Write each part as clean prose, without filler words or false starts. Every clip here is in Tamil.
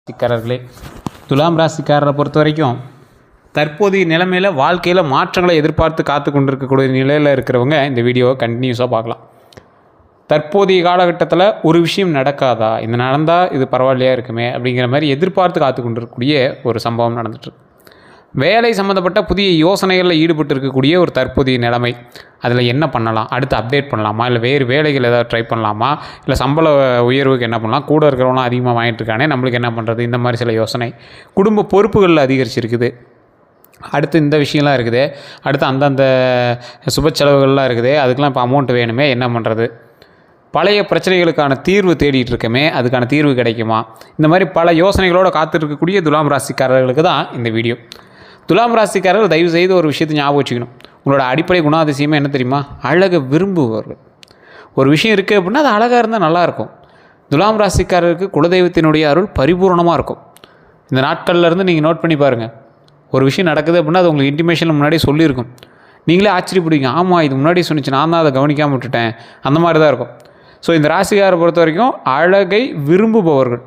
ராசிக்காரர்களே, துலாம் ராசிக்காரரை பொறுத்த வரைக்கும் தற்போதைய நிலைமையில் வாழ்க்கையில் மாற்றங்களை எதிர்பார்த்து காத்து கொண்டிருக்கக்கூடிய நிலையில் இருக்கிறவங்க இந்த வீடியோவை கண்டினியூஸாக பார்க்கலாம். தற்போதைய காலகட்டத்தில் ஒரு விஷயம் நடக்காதா, இது நடந்தால் இது பரவாயில்லையா இருக்குமே அப்படிங்கிற மாதிரி எதிர்பார்த்து காத்து கொண்டிருக்கக்கூடிய ஒரு சம்பவம் நடந்துட்டுருக்கு. வேலை சம்மந்தப்பட்ட புதிய யோசனைகளில் ஈடுபட்டு இருக்கக்கூடிய ஒரு தற்போதைய நிலைமை. அதில் என்ன பண்ணலாம், அடுத்து அப்டேட் பண்ணலாமா, இல்லை வேறு வேலைகள் ஏதாவது ட்ரை பண்ணலாமா, இல்லை சம்பள உயர்வுக்கு என்ன பண்ணலாம், கூட இருக்கிறவங்களாம் அதிகமாக வாங்கிட்டு இருக்கானே நம்மளுக்கு என்ன பண்ணுறது, இந்த மாதிரி சில யோசனை. குடும்ப பொறுப்புகளில் அதிகரிச்சிருக்குது. அடுத்து இந்த விஷயம்லாம் இருக்குது. அடுத்து அந்தந்த சுப செலவுகள்லாம் இருக்குது, அதுக்கெலாம் இப்போ அமௌண்ட் வேணுமே, என்ன பண்ணுறது. பழைய பிரச்சனைகளுக்கான தீர்வு தேடிட்டு இருக்கமே, அதுக்கான தீர்வு கிடைக்குமா, இந்த மாதிரி பல யோசனைகளோடு காத்திருக்கக்கூடிய துலாம் ராசிக்காரர்களுக்கு தான் இந்த வீடியோ. துலாம் ராசிக்காரர்கள் தயவு செய்து ஒரு விஷயத்தை ஞாபகம் வச்சுக்கணும். உங்களோட அடிப்படை குணாதிசயமே என்ன தெரியுமா? அழகை விரும்புவார்கள். ஒரு விஷயம் இருக்குது அப்படின்னா அது அழகாக இருந்தால் நல்லாயிருக்கும். துலாம் ராசிக்காரருக்கு குலதெய்வத்தினுடைய அருள் பரிபூர்ணமாக இருக்கும். இந்த நாட்கள்லேருந்து நீங்கள் நோட் பண்ணி பாருங்கள். ஒரு விஷயம் நடக்குது அப்படின்னா அது உங்களுக்கு இன்டிமேஷனில் முன்னாடியே சொல்லியிருக்கும். நீங்களே ஆச்சரியப்படுவீங்க, ஆமாம் இது முன்னாடி சொன்னிச்சு, நான் தான் அதை கவனிக்காமல் விட்டுட்டேன், அந்த மாதிரி தான் இருக்கும். ஸோ இந்த ராசிக்காரை பொறுத்த வரைக்கும் அழகை விரும்புபவர்கள்.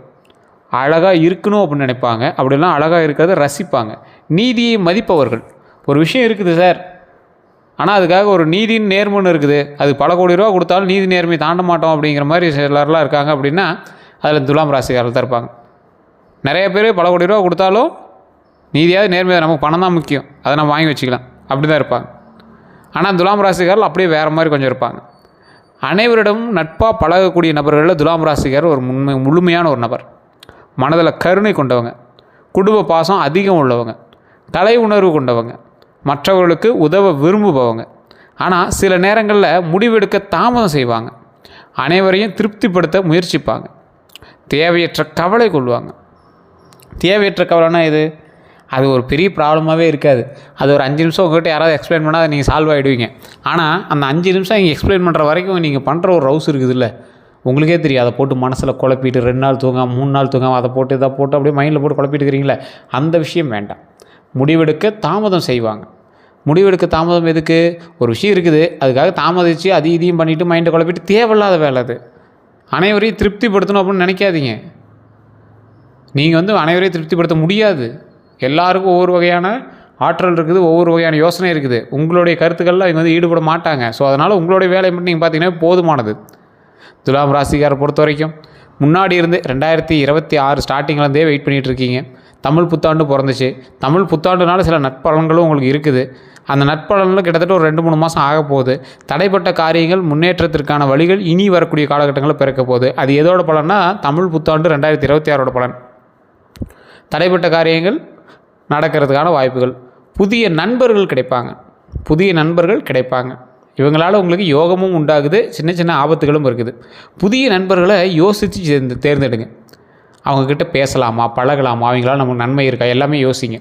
அழகாக இருக்கணும் அப்படின்னு நினைப்பாங்க. அப்படிலாம் அழகாக இருக்கிறத ரசிப்பாங்க. நீதியை மதிப்பவர்கள். ஒரு விஷயம் இருக்குது சார், ஆனால் அதுக்காக ஒரு நீதியின் நேர்மைன்னு இருக்குது, அது பல கோடி ரூபா கொடுத்தாலும் நீதி நேர்மையை தாண்ட மாட்டோம் அப்படிங்கிற மாதிரி சிலர்லாம் இருக்காங்க. அப்படின்னா அதில் துலாம் ராசிக்காரர்கள் தான் இருப்பாங்க. நிறைய பேர் பல கோடி ரூபா கொடுத்தாலும் நீதியாவது நேர்மையாக, நமக்கு பணம் தான் முக்கியம், அதை நம்ம வாங்கி வச்சுக்கலாம், அப்படி தான் இருப்பாங்க. ஆனால் துலாம் ராசிக்காரர்கள் அப்படியே வேறு மாதிரி கொஞ்சம் இருப்பாங்க. அனைவரிடமும் நட்பாக பழகக்கூடிய நபர்களில் துலாம் ராசிக்காரர் ஒரு முழுமையான ஒரு நபர். மனதில் கருணை கொண்டவங்க, குடும்ப பாசம் அதிகம் உள்ளவங்க, கலை உணர்வு கொண்டவங்க, மற்றவர்களுக்கு உதவ விரும்புபவங்க. ஆனால் சில நேரங்களில் முடிவெடுக்க தாமதம் செய்வாங்க. அனைவரையும் திருப்திப்படுத்த முயற்சிப்பாங்க. தேவையற்ற கவலை கொள்வாங்க. தேவையற்ற கவலைனா இது, அது ஒரு பெரிய ப்ராப்ளமாகவே இருக்காது. அது ஒரு 5 நிமிஷம் உங்கள்கிட்ட யாராவது எக்ஸ்பிளைன் பண்ணால் அதை நீங்கள் சால்வ் ஆகிடுவீங்க. ஆனால் அந்த 5 நிமிஷம் நீங்கள் எக்ஸ்பிளைன் பண்ணுற வரைக்கும் நீங்கள் பண்ணுற ஒரு ரவுஸ் இருக்குது இல்லை, உங்களுக்கே தெரியும். அதை போட்டு மனசில் குழப்பிட்டு 2 நாள் தூங்காமல் 3 நாள் தூங்காமல் அதை போட்டு இதை போட்டு அப்படியே மைண்டில் போட்டு குழப்பிட்டு இருக்கிறீங்களே, அந்த விஷயம் வேண்டாம். முடிவெடுக்க தாமதம் செய்வாங்க. முடிவெடுக்க தாமதம் எதுக்கு? ஒரு விஷயம் இருக்குது, அதுக்காக தாமதித்து அது இதையும் பண்ணிவிட்டு மைண்டை குழப்பிட்டு தேவையில்லாத வேலை அது. அனைவரையும் திருப்திப்படுத்தணும் அப்படின்னு நினைக்காதீங்க. நீங்கள் அனைவரையும் திருப்திப்படுத்த முடியாது. எல்லாருக்கும் ஒவ்வொரு வகையான ஆற்றல் இருக்குது, ஒவ்வொரு வகையான யோசனை இருக்குது. உங்களுடைய கருத்துக்களில் இவங்க ஈடுபட மாட்டாங்க. ஸோ அதனால் உங்களுடைய வேலையை மட்டும் நீங்கள் பார்த்தீங்கன்னா போதுமானது. துலாம் ராசிக்காரை பொறுத்த வரைக்கும் முன்னாடி இருந்து 2026 ஸ்டார்டிங்லேருந்தே வெயிட் பண்ணிகிட்டு இருக்கீங்க. தமிழ் புத்தாண்டு பிறந்துச்சு. தமிழ் புத்தாண்டுனால சில நட்பலன்களும் உங்களுக்கு இருக்குது. அந்த நட்பலனில் கிட்டத்தட்ட ஒரு 2-3 மாதம் ஆக போகுது. தடைப்பட்ட காரியங்கள் முன்னேற்றத்திற்கான வழிகள் இனி வரக்கூடிய காலகட்டங்களில் பிறக்க போகுது. அது எதோட பலன்னா தமிழ் புத்தாண்டு 2026 பலன். தடைப்பட்ட காரியங்கள் நடக்கிறதுக்கான வாய்ப்புகள். புதிய நண்பர்கள் கிடைப்பாங்க. இவங்களால் உங்களுக்கு யோகமும் உண்டாகுது, சின்ன சின்ன ஆபத்துகளும் இருக்குது. புதிய நண்பர்களை யோசித்து தேர்ந்தெடுங்க. அவங்கக்கிட்ட பேசலாமா, பழகலாமா, அவங்களால நமக்கு நன்மை இருக்கா, எல்லாமே யோசிங்க.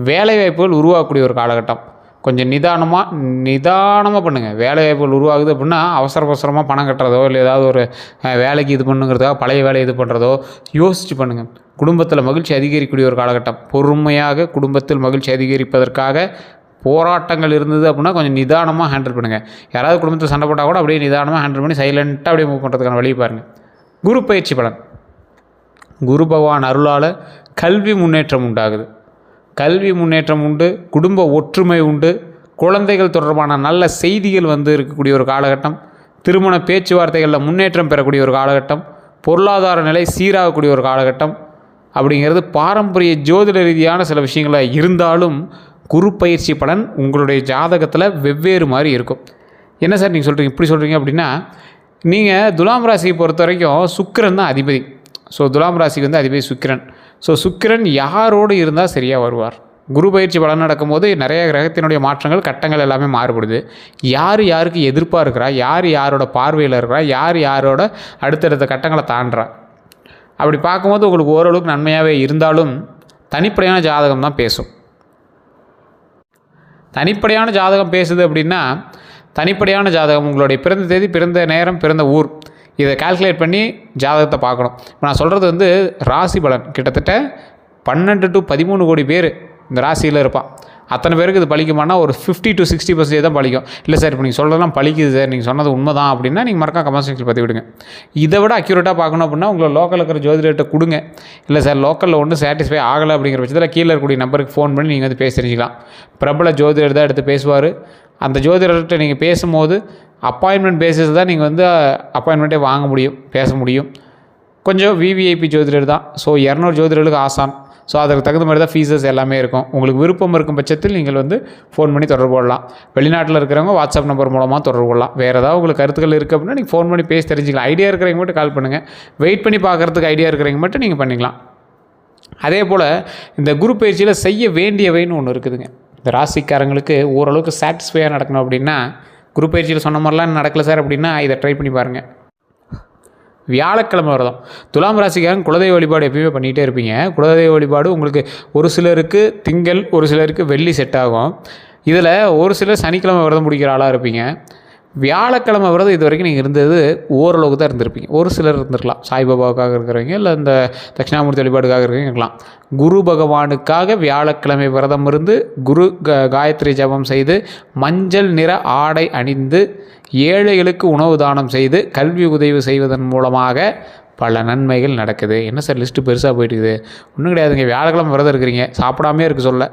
வேலைவாய்ப்புகள் உருவாக்கக்கூடிய ஒரு காலகட்டம். கொஞ்சம் நிதானமாக பண்ணுங்கள். வேலைவாய்ப்புகள் உருவாகுது அப்படின்னா அவசரமாக பணம் கட்டுறதோ, இல்லை ஏதாவது ஒரு வேலைக்கு இது பண்ணுங்கிறதுக்காக பழைய வேலையை இது பண்ணுறதோ யோசித்து பண்ணுங்கள். குடும்பத்தில் மகிழ்ச்சி அதிகரிக்கக்கூடிய ஒரு காலகட்டம். பொறுமையாக குடும்பத்தில் மகிழ்ச்சி அதிகரிப்பதற்காக போராட்டங்கள் இருந்தது அப்படின்னா கொஞ்சம் நிதானமாக ஹேண்டில் பண்ணுங்கள். யாராவது குடும்பத்தில் சண்டை போட்டால் கூட அப்படியே நிதானமாக ஹேண்டில் பண்ணி சைலண்ட்டாக அப்படியே மூவ் பண்ணுறதுக்கான வழியை பாருங்கள். குரு பயிற்சி பலன். குரு பகவான் அருளால் கல்வி முன்னேற்றம் உண்டாகுது. கல்வி முன்னேற்றம் உண்டு, குடும்ப ஒற்றுமை உண்டு, குழந்தைகள் தொடர்பான நல்ல செய்திகள் இருக்கக்கூடிய ஒரு காலகட்டம். திருமண பேச்சுவார்த்தைகளில் முன்னேற்றம் பெறக்கூடிய ஒரு காலகட்டம். பொருளாதார நிலை சீராகக்கூடிய ஒரு காலகட்டம். அப்படிங்கிறது பாரம்பரிய ஜோதிட ரீதியான சில விஷயங்களாக இருந்தாலும் குரு பயிற்சி பலன் உங்களுடைய ஜாதகத்தில் வெவ்வேறு மாதிரி இருக்கும். என்ன சார் நீங்கள் சொல்கிறீங்க, இப்படி சொல்கிறீங்க அப்படின்னா, நீங்கள் துலாம் ராசியை பொறுத்த வரைக்கும் சுக்கிரன் தான் அதிபதி. ஸோ துலாம் ராசிக்கு அதிபதி சுக்கிரன். ஸோ சுக்கிரன் யாரோடு இருந்தால் சரியாக வருவார்? குரு பயிற்சி பலன் நடக்கும்போது நிறைய கிரகத்தினுடைய மாற்றங்கள், கட்டங்கள் எல்லாமே மாறுபடுது. யாருக்கு எதிர்ப்பாக இருக்கிறா, யாரோட பார்வையில் இருக்கிறா, யாரோட அடுத்தடுத்த கட்டங்களை தாண்டுறா. அப்படி பார்க்கும்போது உங்களுக்கு ஓரளவுக்கு நன்மையாகவே இருந்தாலும் தனிப்படையான ஜாதகம் தான் பேசும். தனிப்படையான ஜாதகம் பேசுது அப்படின்னா, தனிப்படையான ஜாதகம் உங்களுடைய பிறந்த தேதி, பிறந்த நேரம், பிறந்த ஊர், இதை கால்குலேட் பண்ணி ஜாதகத்தை பார்க்கணும். இப்போ நான் சொல்கிறது ராசி பலன். கிட்டத்தட்ட 12 to 13 கோடி பேர் இந்த ராசியில் இருப்பான். அத்தனை பேருக்கு இது பழிக்குமானா ஒரு 50 to 60% தான் பழிக்கும். இல்லை சார் இப்போ நீங்கள் சொல்கிறதெல்லாம் பழிக்குது சார், நீங்கள் சொன்னது உண்மை தான் அப்படின்னா நீங்கள் மறக்காம கமெண்ட் செக்ஷனில் பற்றி விடுங்க. இதை விட அக்யூரேட்டாக பார்க்கணும் அப்படின்னா உங்களை லோக்கலில் இருக்கிற ஜோதிடர்கிட்ட கொடுங்க. இல்லை சார் லோக்கலில் ஒன்றும் சாட்டிஸ்ஃபை ஆகலை அப்படிங்கிற பட்சத்தில் கீழே இருக்கக்கூடிய நம்பருக்கு ஃபோன் பண்ணி நீங்கள் வந்து பேசி தெரிஞ்சிக்கலாம். பிரபல ஜோதிடர் தான் எடுத்து பேசுவார். அந்த ஜோதிடர்கிட்ட நீங்கள் பேசும்போது அப்பாயின்மெண்ட் பேசிஸ் தான் நீங்கள் வந்து அப்பாயின்மெண்ட்டே வாங்க முடியும், பேச முடியும். கொஞ்சம் விவிஐபி ஜோதிடர் தான். ஸோ 200 ஜோதிடர்களுக்கு ஆசான். ஸோ அதற்கு தகுந்த மாதிரி தான் ஃபீஸஸ் எல்லாமே இருக்கும். உங்களுக்கு விருப்பம் இருக்கும் பட்சத்தில் நீங்கள் வந்து ஃபோன் பண்ணி தொடர்பு கொள்ளலாம். வெளிநாட்டில் இருக்கிறவங்க வாட்ஸ்அப் நம்பர் மூலமாக தொடர்பு கொள்ளலாம். வேறு ஏதாவது உங்களுக்கு கருத்துக்கள் இருக்குது அப்படின்னா நீங்கள் ஃபோன் பண்ணி பேசி தெரிஞ்சிக்கலாம். ஐடியா இருக்கிறவங்க மட்டும் கால் பண்ணுங்கள். வெயிட் பண்ணி பார்க்குறதுக்கு ஐடியா இருக்கிறவங்க மட்டும் நீங்கள் பண்ணிக்கலாம். அதே போல் இந்த குரு பயிற்சியில் செய்ய வேண்டியவைன்னு ஒன்று இருக்குதுங்க. இந்த ராசிக்காரங்களுக்கு ஓரளவுக்கு சாட்டிஸ்ஃபையாக நடக்கணும் அப்படின்னா, குரு பயிற்சியில் சொன்ன மாதிரிலாம் நடக்கலை சார் அப்படின்னா இதை ட்ரை பண்ணி பாருங்கள். வியாழக்கிழமை விரதம். துலாம் ராசிக்காரங்க குலதெய்வ வழிபாடு எப்பயுமே பண்ணிகிட்டே இருப்பீங்க. குலதெய்வ வழிபாடு உங்களுக்கு ஒரு சிலருக்கு திங்கள், ஒரு சிலருக்கு வெள்ளி செட் ஆகும். இதில் ஒரு சிலர் சனிக்கிழமை விரதம் பிடிக்கிற ஆளாக இருப்பீங்க. வியாழக்கிழமை விரதம் இது வரைக்கும் நீங்கள் இருந்தது ஓரளவுக்கு தான் இருந்திருப்பீங்க. ஒரு சிலர் இருந்திருக்கலாம், சாய்பாபாவுக்காக இருக்கிறவங்க, இல்லை இந்த தட்சிணாமூர்த்தி வழிபாடுக்காக இருக்கிறவங்க இருக்கலாம். குரு பகவானுக்காக வியாழக்கிழமை விரதம் இருந்து குரு காயத்ரி ஜபம் செய்து மஞ்சள் நிற ஆடை அணிந்து ஏழைகளுக்கு உணவு தானம் செய்து கல்வி உதவி செய்வதன் மூலமாக பல நன்மைகள் நடக்குது. என்ன சார் லிஸ்ட்டு பெருசாக போயிட்டுருக்குது? ஒன்றும் கிடையாதுங்க. வியாழக்கிழமை விரதம் இருக்கிறீங்க, சாப்பிடாமே இருக்க சொல்ல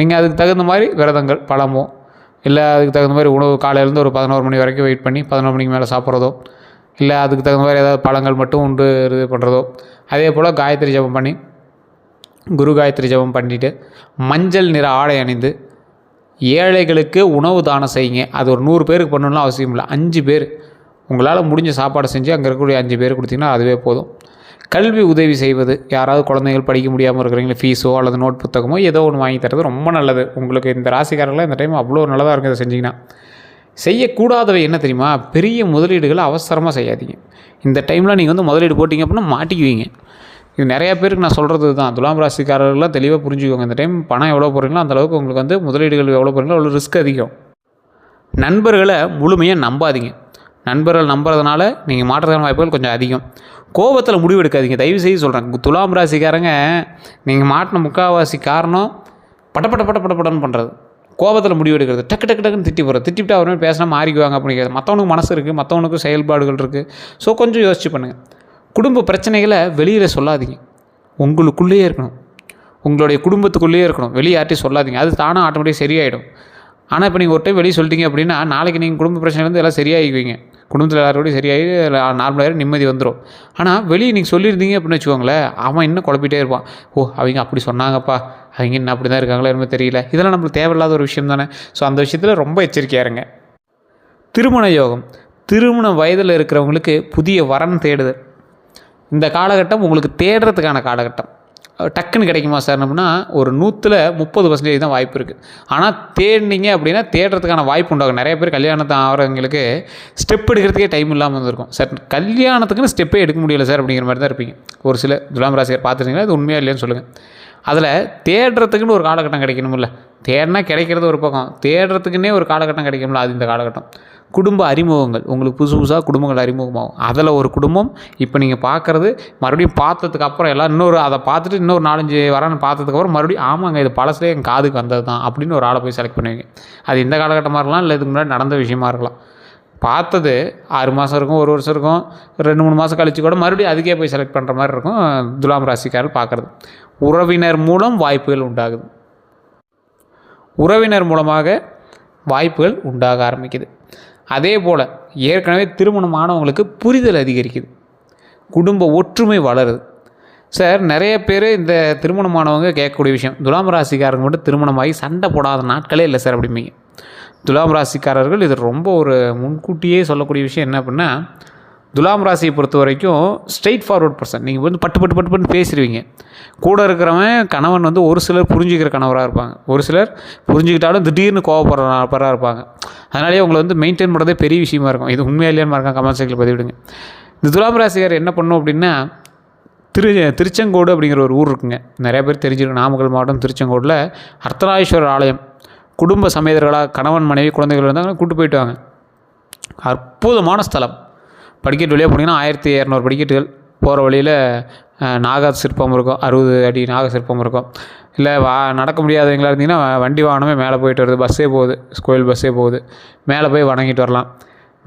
நீங்கள் அதுக்கு தகுந்த மாதிரி விரதங்கள் பழமோ இல்லை அதுக்கு தகுந்த மாதிரி உணவு காலையிலேருந்து ஒரு 11 மணி வரைக்கும் வெயிட் பண்ணி 11 மணிக்கு மேலே சாப்பிட்றதோ, இல்லை அதுக்கு தகுந்த மாதிரி ஏதாவது பழங்கள் மட்டும் உண்டு இது பண்ணுறதோ. அதே போல் காயத்ரி ஜபம் பண்ணி குரு காயத்ரி ஜபம் பண்ணிவிட்டு மஞ்சள் நிற ஆடை அணிந்து ஏழைகளுக்கு உணவு தானம் செய்யுங்க. அது ஒரு 100 பேருக்கு பண்ணணும்லாம் அவசியம் இல்லை. 5 பேர் உங்களால் முடிஞ்ச சாப்பாடை செஞ்சு அங்கே இருக்கக்கூடிய 5 பேர் கொடுத்தீங்கன்னா அதுவே போதும். கல்வி உதவி செய்வது, யாராவது குழந்தைகள் படிக்க முடியாமல் இருக்கிறவங்கள ஃபீஸோ அல்லது நோட் புத்தகமோ ஏதோ ஒன்று வாங்கி தரது ரொம்ப நல்லது. உங்களுக்கு இந்த ராசிக்காரங்களாம் இந்த டைம் அவ்வளோ நல்லதாக இருக்குது. இதை செஞ்சிங்கன்னா செய்யக்கூடாதவை என்ன தெரியுமா? பெரிய முதலீடுகளை அவசரமாக செய்யாதீங்க. இந்த டைமில் நீங்கள் வந்து முதலீடு போட்டிங்க அப்படின்னா மாட்டிக்குவீங்க. இது நிறையா பேருக்கு நான் சொல்கிறது தான். துலாம் ராசிக்காரர்கள்லாம் தெளிவாக புரிஞ்சுக்கோங்க. இந்த டைம் பணம் எவ்வளோ போடுறீங்களோ அந்தளவுக்கு உங்களுக்கு வந்து முதலீடுகள் எவ்வளோ போடுறீங்களோ அவ்வளோ ரிஸ்க் அதிகம். நண்பர்களை முழுமையாக நம்பாதீங்க. நண்பர்கள் நம்புறதுனால நீங்கள் மாற்றத்தான வாய்ப்புகள் கொஞ்சம் அதிகம். கோபத்தில் முடிவு எடுக்காதீங்க, தயவு செய்து சொல்கிறேன். துலாம் ராசிக்காரங்க நீங்கள் மாட்டின முக்கால்வாசி காரணம் பட்டன்னு பண்ணுறது, கோபத்தில் முடிவு எடுக்கிறது, டக்கு டக்குன்னு திட்டி போகிறது. திட்டிவிட்டு அவருமே பேசினா மாறிக்குவாங்க அப்படிங்கிறது. மற்றவனுக்கு மனசு இருக்குது, மற்றவனுக்கு செயல்பாடுகள் இருக்குது. ஸோ கொஞ்சம் யோசிச்சு பண்ணுங்கள். குடும்ப பிரச்சனைகளை வெளியில் சொல்லாதீங்க, உங்களுக்குள்ளேயே இருக்கணும். உங்களுடைய குடும்பத்துக்குள்ளேயே இருக்கணும், வெளியே யார்ட்டையும் சொல்லாதீங்க. அது தானாக ஆட்டோமேட்டிக் சரியாயிடும். ஆனால் இப்போ நீங்கள் ஒரு டைம் வெளியே சொல்லிட்டீங்க அப்படின்னா நாளைக்கு நீங்கள் குடும்ப பிரச்சனைலேருந்து எல்லாம் சரியாகிக்குவீங்க. குடும்பத்தில் எல்லாரோடையும் சரியாகி நார்மலாக நிம்மதி வந்துடும். ஆனால் வெளியே நீங்கள் சொல்லியிருந்தீங்க அப்படின்னு வச்சுக்கோங்களேன், அவன் இன்னும் குழப்பிட்டே இருப்பான். ஓ அவங்க அப்படி சொன்னாங்கப்பா, அவங்க இன்னும் அப்படி தான் இருக்காங்களோ என்னமோ தெரியல. இதெல்லாம் நம்மளுக்கு தேவையில்லாத ஒரு விஷயம் தானே. ஸோ அந்த விஷயத்தில் ரொம்ப எச்சரிக்கையாக இருங்க. திருமண யோகம். திருமண வயதில் இருக்கிறவங்களுக்கு புதிய வரன் தேடுது. இந்த காலகட்டம் உங்களுக்கு தேடுறதுக்கான காலகட்டம். டக்குன்னு கிடைக்குமா சார் அப்படின்னா ஒரு 130% தான் வாய்ப்பு இருக்குது. ஆனால் தேடினீங்க அப்படின்னா தேடுறதுக்கான வாய்ப்பு உண்டாகும். நிறைய பேர் கல்யாணத்தை ஆகிறவங்களுக்கு ஸ்டெப் எடுக்கிறதுக்கே டைம் இல்லாமல் வந்திருக்கும். சார் கல்யாணத்துக்குன்னு ஸ்டெப்பே எடுக்க முடியல சார் அப்படிங்கிற மாதிரி தான் இருப்பீங்க. ஒரு சில துலாம் ராசியர் பார்த்துருந்தீங்கன்னா அது உண்மையாக இல்லையான்னு சொல்லுங்கள். அதில் தேடுறதுக்குன்னு ஒரு காலகட்டம் கிடைக்கணும்ல. தேடினா கிடைக்கிறது ஒரு பக்கம், தேடுறதுக்குன்னே ஒரு காலகட்டம் கிடைக்கும்ல, அது இந்த காலகட்டம். குடும்ப அறிமுகங்கள், உங்களுக்கு புதுசாக குடும்பங்கள் அறிமுகமாகும். அதில் ஒரு குடும்பம் இப்போ நீங்கள் பார்க்குறது மறுபடியும் பார்த்ததுக்கு அப்புறம் எல்லாம் இன்னொரு அதை பார்த்துட்டு இன்னொரு 4-5 வரான்னு பார்த்ததுக்கப்புறம் மறுபடியும் ஆமாங்க இது பழசுலேயே என் காதுக்கு வந்தது தான் அப்படின்னு ஒரு ஆளை போய் செலக்ட் பண்ணுவீங்க. அது இந்த காலகட்டமாக இருக்கலாம், இல்லை இதுக்கு முன்னாடி நடந்த விஷயமா இருக்கலாம். பார்த்தது 6 மாதம் இருக்கும், 1 வருஷம் இருக்கும், 2-3 மாதம் கழித்து கூட மறுபடியும் அதுக்கே போய் செலக்ட் பண்ணுற மாதிரி இருக்கும். துலாம் ராசிக்காரர் பார்க்குறது. உறவினர் மூலம் வாய்ப்புகள் உண்டாகுது. உறவினர் மூலமாக வாய்ப்புகள் உண்டாக ஆரம்பிக்குது. அதே போல் ஏற்கனவே திருமணமானவங்களுக்கு புரிதல் அதிகரிக்குது, குடும்ப ஒற்றுமை வளருது. சார் நிறைய பேர் இந்த திருமணமானவங்க கேட்கக்கூடிய விஷயம், துலாம் ராசிக்காரங்க மட்டும் திருமணமாகி சண்டை போடாத நாட்களே இல்லை சார் அப்படிம்பீங்க. துலாம் ராசிக்காரர்கள் இது ரொம்ப ஒரு முன்கூட்டியே சொல்லக்கூடிய விஷயம் என்ன அப்படின்னா, துலாம் ராசியை பொறுத்த வரைக்கும் ஸ்ட்ரெயிட் ஃபார்வர்ட் பர்சன். நீங்கள் வந்து பட்டு பேசிடுவீங்க. கூட இருக்கிறவன் கணவன் வந்து ஒரு சிலர் புரிஞ்சுக்கிற கணவராக இருப்பாங்க, ஒரு சிலர் புரிஞ்சுக்கிட்டாலும் திடீர்னு கோவப்படுறப்பராக இருப்பாங்க. அதனாலேயே உங்களை வந்து மெயின்டைன் பண்ணுறதே பெரிய விஷயமா இருக்கும். இது உண்மையாக இல்லையான்னு இருக்காங்க, கமெண்ட் செக்ஷனில் பதிவிடுங்க. இந்த துலாம் ராசிக்கார் என்ன பண்ணும் அப்படின்னா, திருச்செங்கோடு அப்படிங்கிற ஒரு ஊர் இருக்குங்க, நிறைய பேர் தெரிஞ்சிருக்கு. நாமக்கல் மாவட்டம் திருச்செங்கோடில் அர்த்தநாரீஸ்வரர் ஆலயம். குடும்ப சமேதர்களாக கணவன் மனைவி குழந்தைகள் இருந்தாங்க, கூட்டு போயிட்டு வாங்க. அற்புதமான ஸ்தலம். படிக்கட்டு வழியாக போனீங்கன்னா 1200 படிக்கட்டுகள், போகிற வழியில் நாக சிற்பம் இருக்கும், 60 அடி நாக சிற்பம் இருக்கும். இல்லை நடக்க முடியாதவங்களா இருந்தீங்கன்னா வண்டி வாகனமே மேலே போயிட்டு வருது, பஸ்ஸே போகுது, கோயில் பஸ்ஸே போகுது, மேலே போய் வணங்கிட்டு வரலாம்.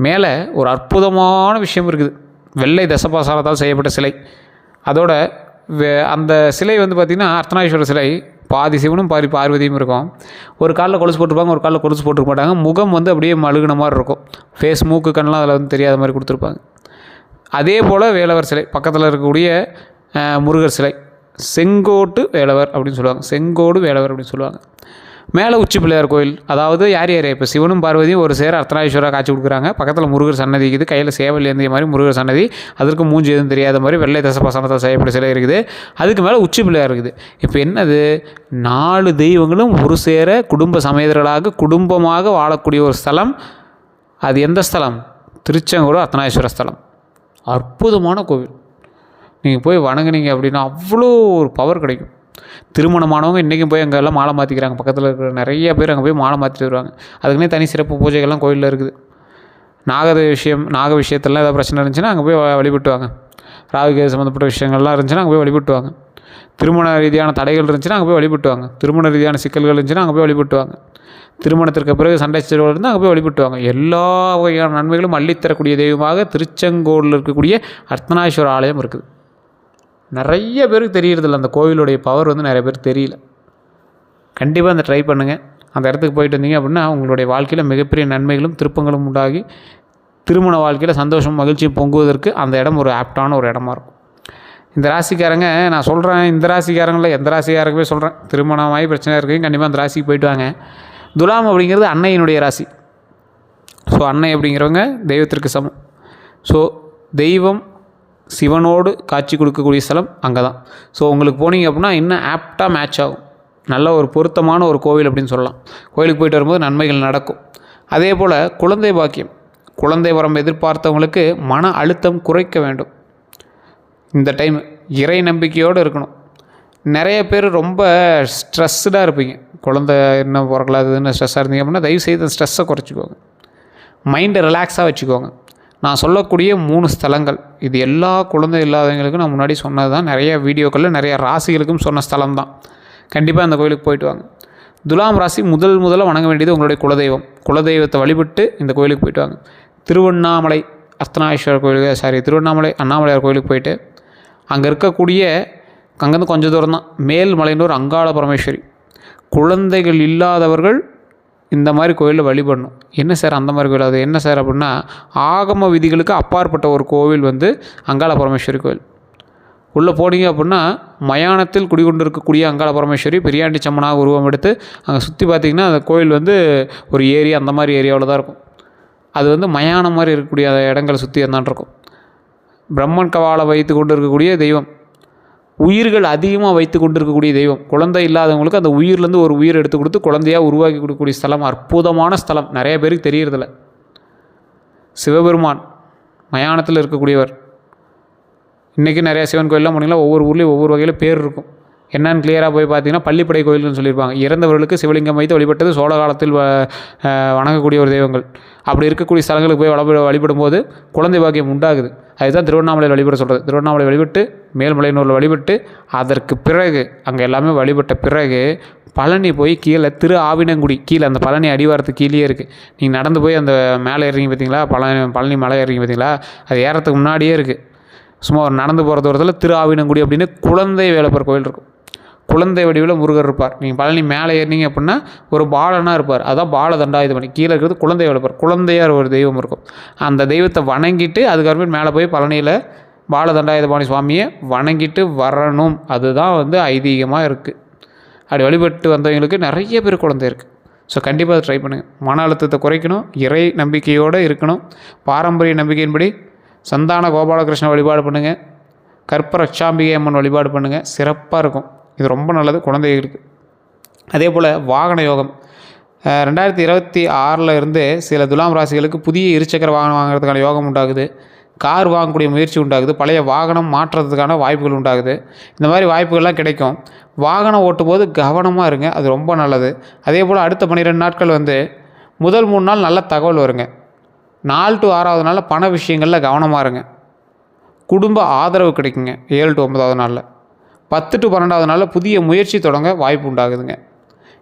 மேலே ஒரு அற்புதமான விஷயம் இருக்குது. வெள்ளை தசபாசாரத்தால் செய்யப்பட்ட சிலை. அதோட அந்த சிலை வந்து பார்த்திங்கன்னா அர்த்தநாரீஸ்வரர் சிலை பாதி சிவனும் பாதி பார்வதியும் இருக்கும். ஒரு காலில் கொலுசு போட்டிருப்பாங்க, ஒரு காலில் கொலுசு போட்டிருக்க மாட்டாங்க. முகம் வந்து அப்படியே மழுகுன மாதிரி இருக்கும். ஃபேஸ், மூக்கு, கண்ணெலாம் அதில் வந்து தெரியாத மாதிரி கொடுத்துருப்பாங்க. அதே போல் வேலவர் சிலை பக்கத்தில் இருக்கக்கூடிய முருகர் சிலை செங்கோட்டு வேலவர் அப்படின்னு சொல்லுவாங்க. செங்கோடு வேலவர் அப்படின்னு சொல்லுவாங்க. மேலே உச்சி பிள்ளையார் கோயில், அதாவது யார் இப்போ சிவனும் பார்வதியும் ஒரு சேர அர்த்தநாரீஸ்வரராக காட்சி கொடுக்குறாங்க. பக்கத்தில் முருகர் சன்னதி இருக்குது, கையில் சேவல் ஏந்திய மாதிரி முருகர் சன்னதி, அதற்கு மூஞ்சி எதுவும் தெரியாத மாதிரி வெள்ளை தசபாசனத்தால் செய்யப்பட்ட சிலை இருக்குது. அதுக்கு மேலே உச்சி பிள்ளையார் இருக்குது. இப்போ என்னது, 4 தெய்வங்களும் ஒரு சேர குடும்ப சமேதர்களாக குடும்பமாக வாழக்கூடிய ஒரு ஸ்தலம். அது எந்த ஸ்தலம்? திருச்செங்கோடு அர்த்தநாரீஸ்வர ஸ்தலம். அற்புதமான கோவில். நீங்கள் போய் வணங்குனீங்க அப்படின்னா அவ்வளோ ஒரு பவர் கிடைக்கும். திருமணமானவங்க இன்றைக்கும் போய் அங்கே எல்லாம் மாலை மாற்றிக்கிறாங்க. பக்கத்தில் இருக்கிற நிறைய பேர் அங்கே போய் மாலை மாற்றிட்டு வருவாங்க. அதுக்குன்னே தனி சிறப்பு பூஜைகள்லாம் கோயிலில் இருக்குது. நாக விஷயத்தெல்லாம் ஏதாவது பிரச்சனை இருந்துச்சுன்னா அங்கே போய் வழிபட்டுவாங்க. ராகுகேது சம்மந்தப்பட்ட விஷயங்கள்லாம் இருந்துச்சுன்னா அங்கே போய் வழிபட்டுவாங்க. திருமண ரீதியான தடைகள் இருந்துச்சுன்னா அங்கே போய் வழிபட்டுவாங்க. திருமண ரீதியான சிக்கல்கள் இருந்துச்சுன்னா அங்கே போய் வழிபட்டுவாங்க. திருமணத்திற்கு பிறகு சண்டை சச்சரவுகள் இருந்தால் அங்கே போய் வழிபட்டுவாங்க. எல்லா வகையான நன்மைகளும் அள்ளித்தரக்கூடிய தெய்வமாக திருச்செங்கோடில் இருக்கக்கூடிய அர்த்தநாரீஸ்வர ஆலயம் இருக்குது. நிறைய பேருக்கு தெரியறதில்ல, அந்த கோவிலுடைய பவர் வந்து நிறைய பேருக்கு தெரியல. கண்டிப்பாக அந்த ட்ரை பண்ணுங்கள். அந்த இடத்துக்கு போயிட்டு வந்தீங்க அப்படின்னா உங்களுடைய வாழ்க்கையில் மிகப்பெரிய நன்மைகளும் திருப்பங்களும் உண்டாகி திருமண வாழ்க்கையில் சந்தோஷம் மகிழ்ச்சியும் பொங்குவதற்கு அந்த இடம் ஒரு ஆப்டான ஒரு இடமா இருக்கும். இந்த ராசிக்காரங்க நான் சொல்கிறேன், இந்த ராசிக்காரங்களில் எந்த ராசிக்காரங்கவே சொல்கிறேன், திருமணமாகி பிரச்சனை இருக்குங்க, கண்டிப்பாக அந்த ராசிக்கு போயிட்டு வாங்க. துலாம் அப்படிங்கிறது அன்னையினுடைய ராசி. ஸோ அன்னை அப்படிங்கிறவங்க தெய்வத்திற்கு சமம். ஸோ தெய்வம் சிவனோடு காட்சி கொடுக்கக்கூடிய ஸ்தலம் அங்கே தான். ஸோ உங்களுக்கு போனீங்க அப்படின்னா இன்னும் ஆப்டாக மேட்ச் ஆகும். நல்ல ஒரு பொருத்தமான ஒரு கோவில் அப்படின்னு சொல்லலாம். கோவிலுக்கு போயிட்டு வரும்போது நன்மைகள் நடக்கும். அதே போல் குழந்தை பாக்கியம், குழந்தை வரம் எதிர்பார்த்தவங்களுக்கு மன அழுத்தம் குறைக்க வேண்டும். இந்த டைம் இறை நம்பிக்கையோடு இருக்கணும். நிறைய பேர் ரொம்ப ஸ்ட்ரெஸ்ஸாக இருப்பீங்க. குழந்தை இன்னும் பிறக்கலாதுன்னு ஸ்ட்ரெஸ்ஸாக இருந்தீங்க அப்படின்னா தயவுசெய்து அந்த ஸ்ட்ரெஸ்ஸை குறைச்சிக்கோங்க. மைண்டை ரிலாக்ஸாக வச்சுக்கோங்க. நான் சொல்லக்கூடிய 3 ஸ்தலங்கள் இது எல்லா குழந்தை இல்லாதவங்களுக்கும் நான் முன்னாடி சொன்னது தான். நிறைய வீடியோக்களில் நிறைய ராசிகளுக்கும் சொன்ன ஸ்தலம் தான். கண்டிப்பாக அந்த கோயிலுக்கு போயிட்டு வாங்க. துலாம் ராசி முதல்ல வணங்க வேண்டியது உங்களுடைய குலதெய்வம். குலதெய்வத்தை வழிபட்டு இந்த கோயிலுக்கு போயிட்டு வாங்க. திருவண்ணாமலை அர்த்தநாரீஸ்வரர் கோயிலுக்கு திருவண்ணாமலை அண்ணாமலையார் கோயிலுக்கு போயிட்டு அங்கே இருக்கக்கூடிய அங்கேருந்து கொஞ்சம் தூரம் தான் மேல்மலைன்னு அங்காள பரமேஸ்வரி. குழந்தைகள் இல்லாதவர்கள் இந்த மாதிரி கோயிலில் வழிபடணும். என்ன சார் அந்த மாதிரி கோயில்? அது என்ன சார் அப்படின்னா ஆகம விதிகளுக்கு அப்பாற்பட்ட ஒரு கோவில் வந்து அங்காள பரமேஸ்வரி கோயில். உள்ளே போனீங்க அப்படின்னா மயானத்தில் குடிகொண்டு இருக்கக்கூடிய அங்காள பரமேஸ்வரி பெரியாண்டி சம்மனாக உருவம் எடுத்து அங்கே சுற்றி பார்த்திங்கன்னா அந்த கோயில் வந்து ஒரு ஏரியா, அந்த மாதிரி ஏரியாவில் தான் இருக்கும். அது வந்து மயானம் மாதிரி இருக்கக்கூடிய இடங்களை சுற்றி இருந்தான் இருக்கும். பிரம்மன் கவாலை வைத்து கொண்டு இருக்கக்கூடிய தெய்வம், உயிர்கள் அதிகமாக வைத்து கொண்டு இருக்கக்கூடிய தெய்வம். குழந்தை இல்லாதவங்களுக்கு அந்த உயிர்லேருந்து ஒரு உயிர் எடுத்து கொடுத்து குழந்தையாக உருவாக்கி கொடுக்கக்கூடிய ஸ்தலம், அற்புதமான ஸ்தலம். நிறைய பேருக்கு தெரியறதில்ல. சிவபெருமான் மயானத்தில் இருக்கக்கூடியவர். இன்றைக்கி நிறையா சிவன் கோயிலெலாம் போனீங்கன்னா ஒவ்வொரு ஊர்லேயும் ஒவ்வொரு வகையில் பேர் இருக்கும். என்னன்னு கிளியராக போய் பார்த்தீங்கன்னா பள்ளிப்படை கோயில்னு சொல்லியிருப்பாங்க. இறந்தவர்களுக்கு சிவலிங்கம் வைத்து வழிபட்டது சோழ காலத்தில் வணங்கக்கூடிய ஒரு தெய்வங்கள். அப்படி இருக்கக்கூடிய ஸ்தலங்களுக்கு போய் வழிபடும் போது குழந்தை பாக்கியம் உண்டாகுது. அதுதான் திருவண்ணாமலையில் வழிபட சொல்கிறது. திருவண்ணாமலை வழிபட்டு மேல்மலையனூரில் வழிபட்டு அதற்கு பிறகு அங்கே எல்லாமே வழிபட்ட பிறகு பழனி போய் கீழே திரு ஆவினங்குடி கீழே அந்த பழனி அடிவாரத்துக்கு கீழே இருக்குது. நீங்கள் நடந்து போய் அந்த மேலே ஏறிங்க பார்த்தீங்களா, பழனி மலை ஏறிங்க பார்த்தீங்களா, அது ஏறத்துக்கு முன்னாடியே இருக்குது. சும்மா ஒரு நடந்து போகிற தூரத்தில் திரு ஆவினங்குடி அப்படின்னு குழந்தை வேலப்பர் கோயில் இருக்கும். குழந்தை வடிவில் முருகர் இருப்பார். நீங்கள் பழனி மேலே ஏறினீங்க அப்படின்னா ஒரு பாலனாக இருப்பார். அதான் பால தண்டாயுதபாணி. கீழே இருக்கிறது குழந்தை வேலப்பர், குழந்தையார் ஒரு தெய்வம் இருக்கும். அந்த தெய்வத்தை வணங்கிட்டு அதுக்கப்புறம் மேலே போய் பழனியில் பால தண்டாயுதபாணி சுவாமியை வணங்கிட்டு வரணும். அதுதான் வந்து ஐதீகமாக இருக்குது. அப்படி வழிபட்டு வந்தவங்களுக்கு நிறைய பேர் குழந்தை இருக்குது. ஸோ கண்டிப்பாக அதை ட்ரை பண்ணுங்கள். மன அழுத்தத்தை குறைக்கணும், இறை நம்பிக்கையோடு இருக்கணும். பாரம்பரிய நம்பிக்கையின்படி சந்தான கோபாலகிருஷ்ண வழிபாடு பண்ணுங்கள், கற்பரட்சாம்பிகை அம்மன் வழிபாடு பண்ணுங்கள். சிறப்பாக இருக்கும். இது ரொம்ப நல்லது குழந்தைகளுக்கு. அதே போல் வாகன யோகம் 2026 இருந்து சில துலாம் ராசிகளுக்கு புதிய இருசக்கர வாகனம் வாங்குறதுக்கான யோகம் உண்டாகுது. கார் வாங்கக்கூடிய முயற்சி உண்டாகுது. பழைய வாகனம் மாற்றுறதுக்கான வாய்ப்புகள் உண்டாகுது. இந்த மாதிரி வாய்ப்புகள்லாம் கிடைக்கும். வாகனம் ஓட்டும் போது கவனமாக இருங்க, அது ரொம்ப நல்லது. அதே போல் அடுத்த 12 நாட்கள் வந்து முதல் 3 நாள் நல்ல தகவல் வருங்க. 4 to 6வது நாளில் பண விஷயங்களில் கவனமாக இருங்க. குடும்ப ஆதரவு கிடைக்குங்க 7 to 9வது நாளில். 10 to 12வது நாளில் புதிய முயற்சி தொடங்க வாய்ப்பு உண்டாகுதுங்க.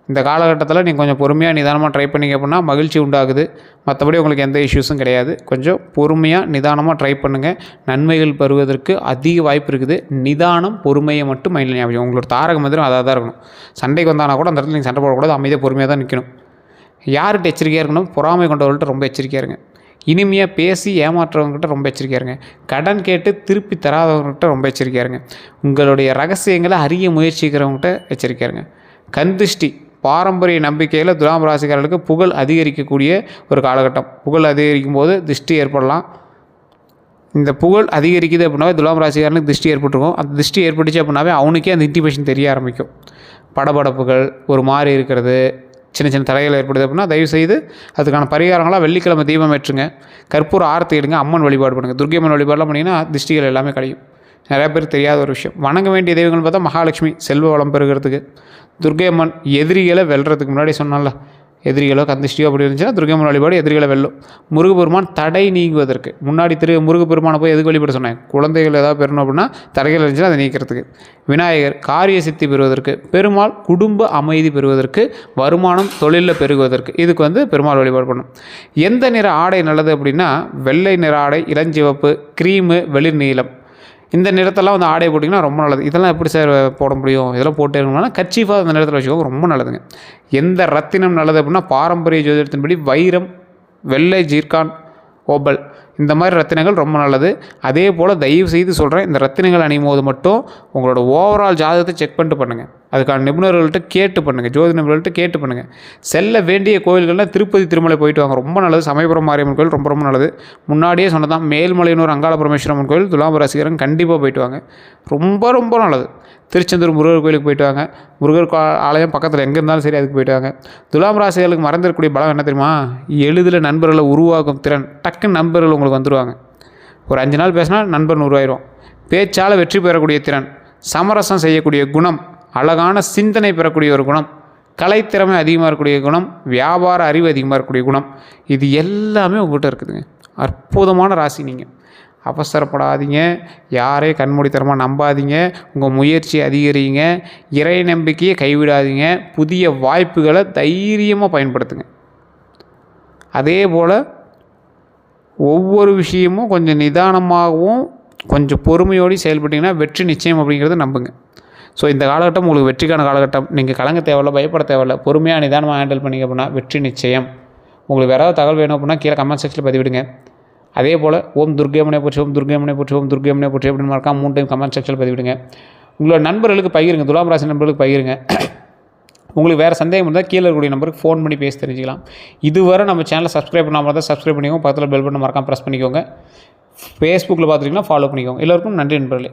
இந்த காலகட்டத்தில் நீங்கள் கொஞ்சம் பொறுமையாக நிதானமாக ட்ரை பண்ணிங்க அப்படின்னா மகிழ்ச்சி உண்டாகுது. மற்றபடி உங்களுக்கு எந்த இஷ்யூஸும் கிடையாது. கொஞ்சம் பொறுமையாக நிதானமாக ட்ரை பண்ணுங்கள். நன்மைகள் பெறுவதற்கு அதிக வாய்ப்பு இருக்குது. நிதானம், பொறுமையை மட்டும் மைண்டில் ஞாபகம். உங்களோட தாரக மந்திரம் அதாக தான் இருக்கணும். சண்டைக்கு வந்தானா கூட அந்த இடத்துல நீங்கள் சண்டை போடக்கூடாது. அமைதியாக பொறுமையாக தான் நிற்கணும். யார்கிட்ட எச்சரிக்கையாக இருக்கணும்? பொறாமை கொண்டவர்கள்ட்ட ரொம்ப எச்சரிக்கையாக இருங்க. இனிமையாக பேசி ஏமாற்றுறவங்ககிட்ட ரொம்ப எச்சரிக்கையாக இருங்க. கடன் கேட்டு திருப்பி தராதவங்ககிட்ட ரொம்ப எச்சரிக்கையாக இருங்க. உங்களுடைய ரகசியங்களை அறிய முயற்சிக்கிறவங்ககிட்ட எச்சரிக்கையாக இருங்க. கந்திஷ்டி பாரம்பரிய நம்பிக்கையில் துலாம் ராசிக்காரர்களுக்கு புகழ் அதிகரிக்கக்கூடிய ஒரு காலகட்டம். புகழ் அதிகரிக்கும் போது திருஷ்டி ஏற்படலாம். இந்த புகழ் அதிகரிக்குது அப்படின்னாவே துலாம் ராசிக்காரனுக்கு திருஷ்டி ஏற்பட்டுருக்கும். அந்த திருஷ்டி ஏற்பட்டுச்சு அப்படின்னாவே அவனுக்கே அந்த இன்டிமேஷன் தெரிய ஆரம்பிக்கும். படபடப்புகள், ஒரு மாதிரி இருக்கிறது, சின்ன சின்ன தடைகள் ஏற்படுது அப்படின்னா தயவுசெய்து அதுக்கான பரிகாரங்களாக வெள்ளிக்கிழமை தீபம் ஏற்றுங்க. கற்பூர ஆரத்தி எடுங்க. அம்மன் வழிபாடு பண்ணுங்கள். துர்க்கை அம்மன் வழிபாடுலாம் பண்ணிங்கன்னா திருஷ்டிகள் எல்லாமே கழியும். நிறையா பேர் தெரியாத ஒரு விஷயம். வணங்க வேண்டிய தெய்வங்கள்னு பார்த்தா மகாலட்சுமி செல்வ வளம் பெறுகிறதுக்கு, துர்க்கை அம்மன் எதிரிகளை வெல்றதுக்கு முன்னாடி சொன்னால எதிரிகளோ கந்திஷ்டியோ அப்படி இருந்துச்சுன்னா துர்க்கை அம்மன் வழிபாடு எதிரிகளை வெல்லும். முருகப்பெருமான் தடை நீங்குவதற்கு முன்னாடி முருகப்பெருமானை போய் எதுக்கு வழிபாடு சொன்னேன்? குழந்தைகள் ஏதாவது பெறணும் அப்படின்னா தடைகள் இருந்துச்சுன்னா அதை நீக்கிறதுக்கு. விநாயகர் காரிய சித்தி பெறுவதற்கு, பெருமாள் குடும்ப அமைதி பெறுவதற்கு, வருமானம் தொழிலில் பெருகுவதற்கு, இதுக்கு பெருமாள் வழிபாடு பண்ணும். எந்த நிற ஆடை நல்லது அப்படின்னா வெள்ளை நிற ஆடை, இளஞ்சிவப்பு, க்ரீமு, வெளிர் நீலம், இந்த நிறத்தெல்லாம் ஆடை போட்டிங்கன்னா ரொம்ப நல்லது. இதெல்லாம் எப்படி சார் போட முடியும்? இதெல்லாம் போட்டே இருக்கணும்னா கர்ச்சீஃபாக அந்த நிறத்தில் வச்சுக்கோங்க, ரொம்ப நல்லதுங்க. எந்த ரத்தினம் நல்லது அப்படின்னா பாரம்பரிய ஜோதிடத்தின்படி வைரம், வெள்ளை ஜீர்கான், ஓபல், இந்த மாதிரி ரத்தினங்கள் ரொம்ப நல்லது. அதே போல் தயவு செய்து சொல்கிறேன், இந்த ரத்தினங்கள் அணியும் போது மட்டும் உங்களோட ஓவரால் ஜாதகத்தை செக் பண்ணிட்டு பண்ணுங்கள். அதுக்கான நிபுணர்கள்ட்ட கேட்டு பண்ணுங்கள். ஜோதி நிபுணர்கள்ட்ட கேட்டு பண்ணுங்கள். செல்ல வேண்டிய கோயில்கள்லாம் திருப்பதி, திருமலை போயிட்டு வாங்க, ரொம்ப நல்லது. சமயபுரம் மாரியம்மன் கோயில் ரொம்ப ரொம்ப நல்லது. முன்னாடியே சொன்னதான், மேல்மலையனூர் அங்காள பரமேஸ்வரம்மன் கோயில் துலாம் ராசிக்காரங்க கண்டிப்பாக போயிட்டு வாங்க, ரொம்ப ரொம்ப நல்லது. திருச்செந்தூர் முருகர் கோயிலுக்கு போயிட்டு வாங்க. முருகர் ஆலயம் பக்கத்தில் எங்கே இருந்தாலும் சரி அதுக்கு போயிட்டு வாங்க. துலாம் ராசிகளுக்கு மறந்துடக்கூடிய பலம் என்ன தெரியுமா? எளிதில் நண்பர்களை உருவாக்கும் திறன். டக்குன்னு நண்பர்கள் உங்களுக்கு வந்துடுவாங்க. ஒரு 5 நாள் பேசினா நண்பன் உருவாயிரும். பேச்சால் வெற்றி பெறக்கூடிய திறன், சமரசம் செய்யக்கூடிய குணம், அழகான சிந்தனை பெறக்கூடிய ஒரு குணம், கலைத்திறமை அதிகமாக இருக்கக்கூடிய குணம், வியாபார அறிவு அதிகமாக இருக்கக்கூடிய குணம், இது எல்லாமே உங்கள்கிட்ட இருக்குதுங்க. அற்புதமான ராசி. நீங்கள் அவசரப்படாதீங்க. யாரையும் கண்மூடித்தனமாக நம்பாதீங்க. உங்கள் முயற்சியை அதிகரிங்க. இறை நம்பிக்கையை கைவிடாதீங்க. புதிய வாய்ப்புகளை தைரியமாக பயன்படுத்துங்க. அதே போல் ஒவ்வொரு விஷயமும் கொஞ்சம் நிதானமாகவும் கொஞ்சம் பொறுமையோடு செயல்பட்டிங்கன்னா வெற்றி நிச்சயம் அப்படிங்கிறத நம்புங்க. ஸோ இந்த காலகட்டம் உங்களுக்கு வெற்றிக்கான காலகட்டம். நீங்கள் கலங்க தேவையில்லை, பயப்பட தேவையில்லை. பொறுமையாக நிதானமாக ஹேண்டில் பண்ணிங்க அப்படின்னா வெற்றி நிச்சயம். உங்களுக்கு வேறு ஏதாவது தகவல் வேணும் அப்படின்னா கீழே கமெண்ட் செக்ஷனில் பதிவிடுங்க. அதே போல் ஓம் துர்க்கையம்மனை போற்றி, ஓம் துர்க்கையம்மனை போற்றி, ஓம் துர்க்கையம்மனை போற்றி அப்படின்னு மறக்காம 3 டைம் கமெண்ட் செக்ஷனில் பதிவிடுங்க. உங்களோட நண்பர்களுக்கு பகிருங்க. துலாம் ராசி நண்பர்களுக்கு பகிருங்க. உங்களுக்கு வேறு சந்தேகம் இருந்தால் கீழே இருக்கக்கூடிய நம்பருக்கு ஃபோன் பண்ணி பேசி தெரிஞ்சுக்கலாம். இதுவரை நம்ம சேனலை சப்ஸ்கிரைப் பண்ணாமல் தான் சப்ஸ்கிரைப் பண்ணிக்கோங்க. பக்கத்தில் பெல் பட்டன் மறக்காம ப்ரெஸ் பண்ணிக்கோங்க. ஃபேஸ்புக்கில் பார்த்துட்டிங்கன்னா ஃபாலோ பண்ணிக்கோங்க. எல்லோருக்கும் நன்றி நண்பர்களே.